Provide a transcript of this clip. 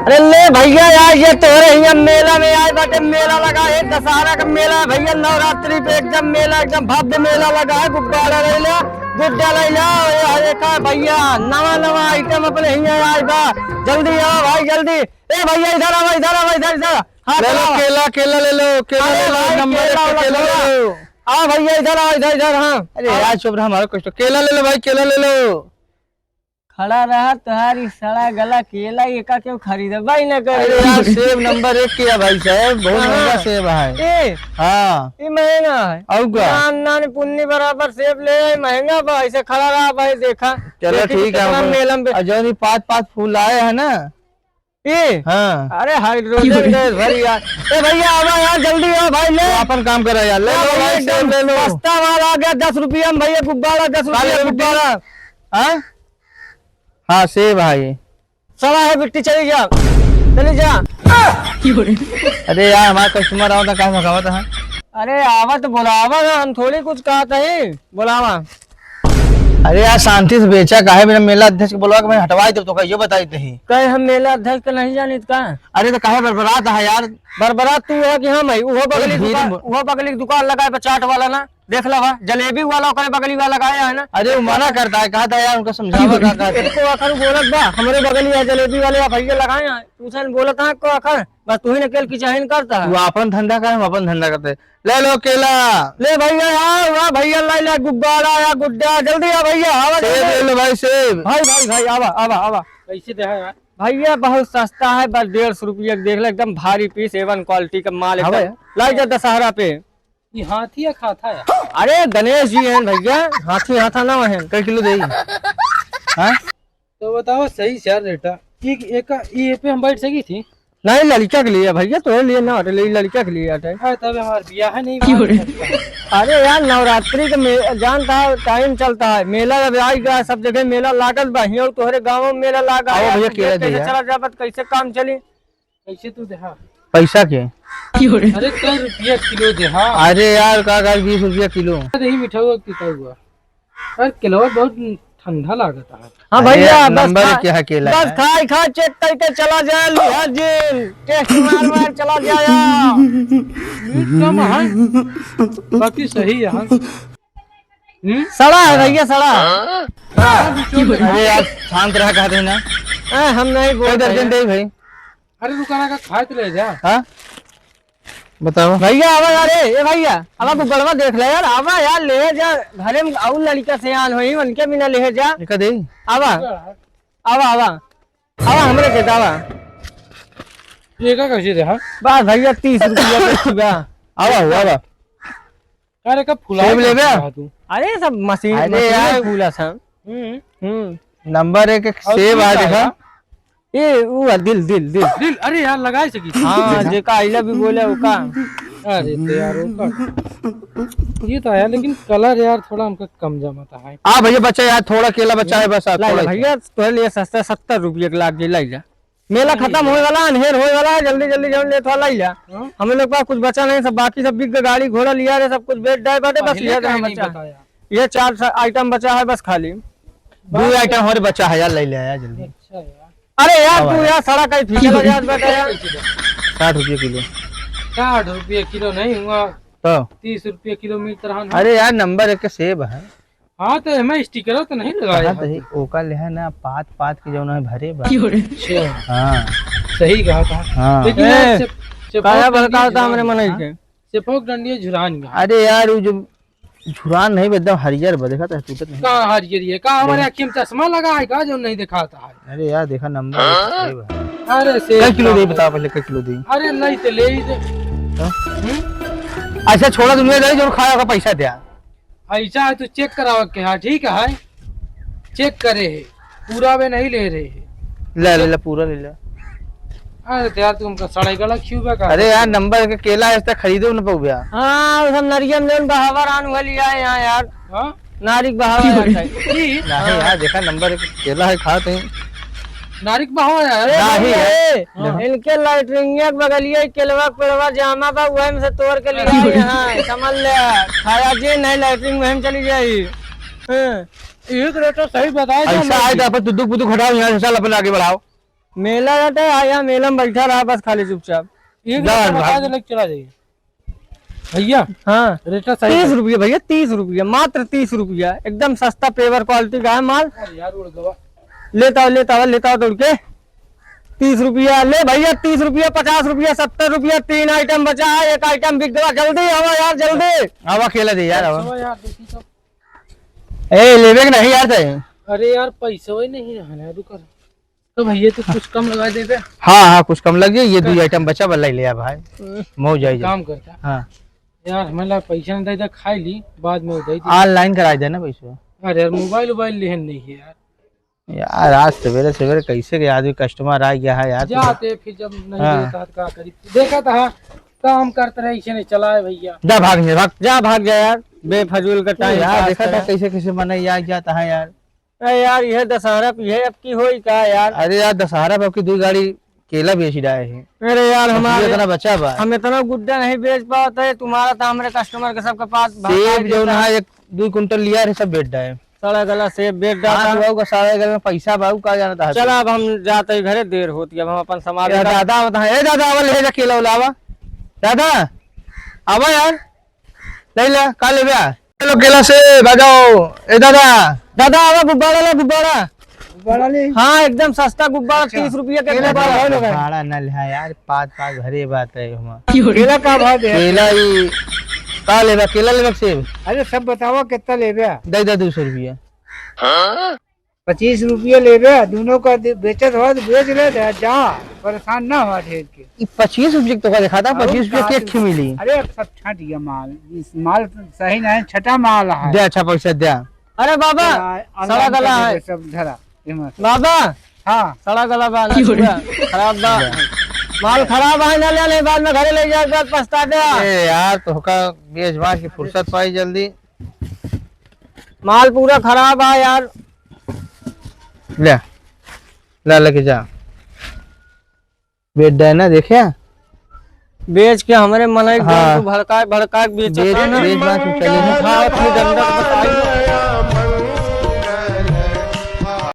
अरे ले भैया यार ये तोरे यहाँ मेला में आए बाटे। मेला लगा है दशहरा का मेला है भैया। नवरात्रि पे एकदम मेला एकदम भव्य मेला लगा है। गुब्बारा ले ला, गुड्डा ले ला। देखा भैया नवा नवा आइटम अपने यहाँ आए बा। जल्दी आओ भाई जल्दी। ए भैया इधर आओ, इधर आओ, इधर इधर। हाँ ले लो केला, केला ले लो, केला ले लो, नंबर केला ले लो। आओ भैया इधर आओ, इधर इधर। हाँ अरे यार चुप रहा, हमारा कुछ तो केला ले लो भाई, केला ले लो। खड़ा रहा तुम्हारी सड़ा गला केला ये का क्यों खरीदे भाई न कर। अरे यार सेब नंबर 1 किया भाई साहब, बहुत महंगा सेब है। हाँ ये महंगा है। और क्या नान पुन्नी बराबर सेब ले आए, महंगा बा। ऐसे खड़ा रहा भाई देखा। चलो ठीक है। मेलम पे जो 5-5 फूल आए है ना ये। हाँ अरे हाइड्रोजन गैस भरी यार। ए भैया आओ यार जल्दी आओ भाई। ले अपन काम करा यार, ले लो भाई सेब ले लो। सस्ता माल आ गया 10 रुपया में भैया। गुब्बारा 10 रुपया गुब्बारा। हाँ हाँ सेब है ये। सड़ा है बिट्टी, चली जा चली जा। अरे यार हमारा कस्टमर आओ था, कहाँ भगावा था। अरे आवा तो बुलावा ना, हम थोड़ी कुछ कहा था ही बुलावा। अरे यार शांति से बेचा काहे बिना मेला अध्यक्ष को बुलवा के मैं हटवाई दे तो कहियो बताई थे। कहे हम मेला अध्यक्ष का नहीं जानी का। अरे तो काहे बरबरात है यार। बरबरात तू है कि हम है। वो बगली की दुकान लगाए चाट वाला ना, देख ला जलेबी वाला करे बगली वाला लगाया है ना। अरे वो मना करता है, कहा था यार उनको समझावा का इसको आखिर बोलत बा हमारे बगली है जलेबी वाले भैया लगाए हैं। तू सन बोलत है को आखिर बस तू ही ने केल की चाहन करता है। वो अपन धंधा करे, हम अपन धंधा करते। ले लो केला ले भैया यार। वाह भैया ला ला गुब्बारा या गुड्डा जल्दी आ भैया। आवा सेब ले लो भाई सेब। भाई भाई भाई आवा आवा आवा। कैसे दे है भैया बहुत सस्ता है, बस 150 रुपया देख ले। एकदम भारी पीस A1 क्वालिटी का माल लाई जा दशहरा पे। ये हाथी या खाता है? अरे गणेश जी हैं भैया, हाथी हाथा ना है। कई किलो दे। हाँ तो बताओ सही से यार रेटा। एक ये पे हम बैठ सकी थी? नहीं लड़का के लिए भैया, तो लिए ना लड़का के लिए आटे। तब हमारा ब्याह नहीं। अरे यार नवरात्रि का जानता है टाइम चलता है। मेला जब आएगा सब जगह मेला लागल बा। हियो तोहरे गाँव में मेला लागा है भैया। कैसे चला जाए कैसे काम चली। कैसे तू दे पैसा के? अरे कई रुपया किलो दे। अरे यार का 20 रुपया किलो। दही मिठा हुआ कितना हुआ? अरे किलो बहुत ठंडा लागता है। हाँ भैया नंबर क्या है केला? बस खाई खा चेक करके चला जाए। लिहाज जी टेस्ट मार मार चला जाए। कम है बाकी सही है। सड़ा है भैया सड़ा। अरे यार शांत रहा कहते ना। हम नहीं बोल दर्जन दे भाई। अरे दुकाना का खाए तो ले जा। हाँ बताओ भैया आवा यार। ए भैया आवा गुब्बारा देख ले यार। आवा यार ले जा घरे में और लड़का से आन होई उनके बिना ले जा। दे आवा आवा आवा आवा हमरे के दावा। ये का कैसे दे? बस भैया 30 रुपया। आवा हुआ बा। अरे कब फुला ले बे तू? अरे सब मशीन अरे यार फूला था। नंबर 1 सेब आ देखा। ये वो दिल दिल दिल दिल। अरे यार लगाए सकी। हाँ जेका आइला भी बोले उका। अरे तो यार उका ये तो है, लेकिन कलर यार थोड़ा हमका कम जमाता है। भैया बच्चा यार थोड़ा केला बच्चा है बस। भैया तो लिए सस्ता 70 रुपये के लाग लाई जा। मेला खत्म होए वाला, अनहेर होए वाला है। जल्दी जल्दी जल्दी ले थोड़ा लाई जा। हम लोग पास कुछ बचा नहीं, सब बाकी सब बिक गाड़ी घोड़ा लिया रे, सब कुछ बेच डाय बाटे। बस ये 4 आइटम बचा है बस खाली। 2 आइटम हमारे बच्चा है यार, ले ले आया जल्दी। अच्छा यार। अरे यार तू यार सारा कहीं फीका लगा बेटा यार। 60 रुपये किलो। 60 रुपये किलो नहीं हुआ तो 30 रुपये किलो मिल रहा। अरे यार नंबर 1 का सेब है। हाँ तो हमें स्टिकर तो नहीं लगाया। ओका ले है ना, पात के जो है भरे बा। अच्छा हाँ सही कहा था। हाँ लेकिन काया बड़का था हमरे मन के सेपोक डंडिया झुरान गया। अरे यार वो जो झुरान नहीं एकदम हरियर बा, देखा था टूटत नहीं। कहाँ हरियर है? कहाँ हमारे आँखी में चश्मा लगा है का जो नहीं दिखाता है? अरे यार देखा नंबर 1 सेब है। अरे कई किलो दे बताओ पहले, कई किलो दे? अरे नहीं तो ले ही दे। अच्छा छोड़ा दुनिया दारी जो खाया का पैसा दिया। ऐसा है तो चेक करावा के। हाँ ठीक है चेक करे है, पूरा वे नहीं ले रहे है। ले पूरा ले ले। अरे यार तुमका सड़ाई गला क्यों का? अरे यार नंबर के केला ऐसा खरीदो न पाऊ गया। हाँ सब नरियम ने बहावर आन वाली है यहाँ यार। हाँ नारिक बहावर नहीं यार देखा नंबर 1 केला है, खाते हैं। नारिक बहाव है। इनके लाइटरिंग बगलिया केलवा पेड़वा जामा बा वही में से तोड़ के लिया यहाँ। समझ ले खाया जी नहीं लाइटरिंग वही चली जाये। एक रेट सही बताया। ऐसा आए तो अपन दुदुक बुदुक हटाओ यहाँ से, चल अपन आगे बढ़ाओ। मेला जाते आया, मेला में बैठा रहा बस खाली चुपचाप। एक जा, रुपया बता भाग। दे, लेके चला जाइए भैया। हाँ रेट सही 30 रुपया भैया, 30 रुपया, मात्र 30 रुपया, एकदम सस्ता पेवर क्वालिटी का है माल। अरे यार उड़ गवा। लेता हो दौड़ के। 30 रुपया ले भैया, 30 रुपया, 50 रुपया, 70 रुपया, 3 आइटम बचा है, एक आइटम बिक गया। जल्दी आओ यार, जल्दी। आवा केला दे यार आवा। चलो यार देखी तो। ए लेवे के नहीं यार तय। अरे यार पैसा वही नहीं है, रुक। तो भैया तो कुछ कम लगा दे बे। हाँ कुछ कम लग जाए, ये 2 आइटम बचा बल्ला ले आ भाई, मौज जाए। काम करता हाँ यार, हमें पैसा नहीं दे, खाई ली बाद में दे दी। ऑनलाइन करा देना पैसा। अरे यार मोबाइल लेहन नहीं है यार। यार आज सवेरे सवेरे कैसे के आदमी कस्टमर आ गया है यार। जाते फिर जब नहीं हाँ। देता तो क्या करी, देखा था काम करते रहे, इसे नहीं चलाए भैया। जा भाग जा भाग जा यार, बेफजूल का टाइम यार पास देखा था करे। कैसे कैसे मना यार जाता है यार। अरे यार यह दशहरा ये अब की होई का यार। अरे यार दशहरा पे आपकी 2 गाड़ी केला बेच रहा है। अरे यार हमारे इतना बचा बा हम इतना गुड्डा नहीं बेच पाते, तुम्हारा तो हमारे कस्टमर के सबके पास सेब जो ना 1-2 कुंटल लिया है सब बेच रहा है। सड़ा गला सेब बेच हाँ डाला। बाबू का सारे घर में पैसा बाबू का जाना था। चल अब हम जाते ही घरे, देर होती है, अब हम अपन समाज यार दादा बता, ए दादा आवा ले जा केला उलावा। दादा आवा यार ले ले का ले बे। चलो केला से बजाओ। ए दादा आवा गुब्बारा ला, गुब्बारा। बड़ा ले। हाँ एकदम सस्ता गुब्बारा, 30 रुपया के गुब्बारा। भाड़ा न ले यार, 5 घरे बात है हम। केला का भाव दे। केला ही का लेबा, केला लेबा के सेब अरे सब बताओ कितना ले बे। दे 200 रुपया। 25 रुपये ले बे, दोनों का बेचत हो तो बेच ले, जा परेशान ना हो ढेर के। ई 25 रुपये तो का देखा था, 25 रुपये के मिली। अरे अब सब छट गया माल, इस माल सही नहीं, छठा माल है। दे अच्छा पैसा दे। अरे बाबा सड़ा गला है सब धरा बाबा। हाँ सड़ा गला बा खराब बा, माल खराब है ना ले, बाद में घरे ले जाए, बाद पछता दे। ए यार तो का बेचवा की फुर्सत पाई जल्दी। माल पूरा खराब है यार। ले ला लेके जा। बेच दे ना देखे बेच के हमारे मन हाँ। भड़का बेच बेच बेच चले ना। अपनी दंडक बताई।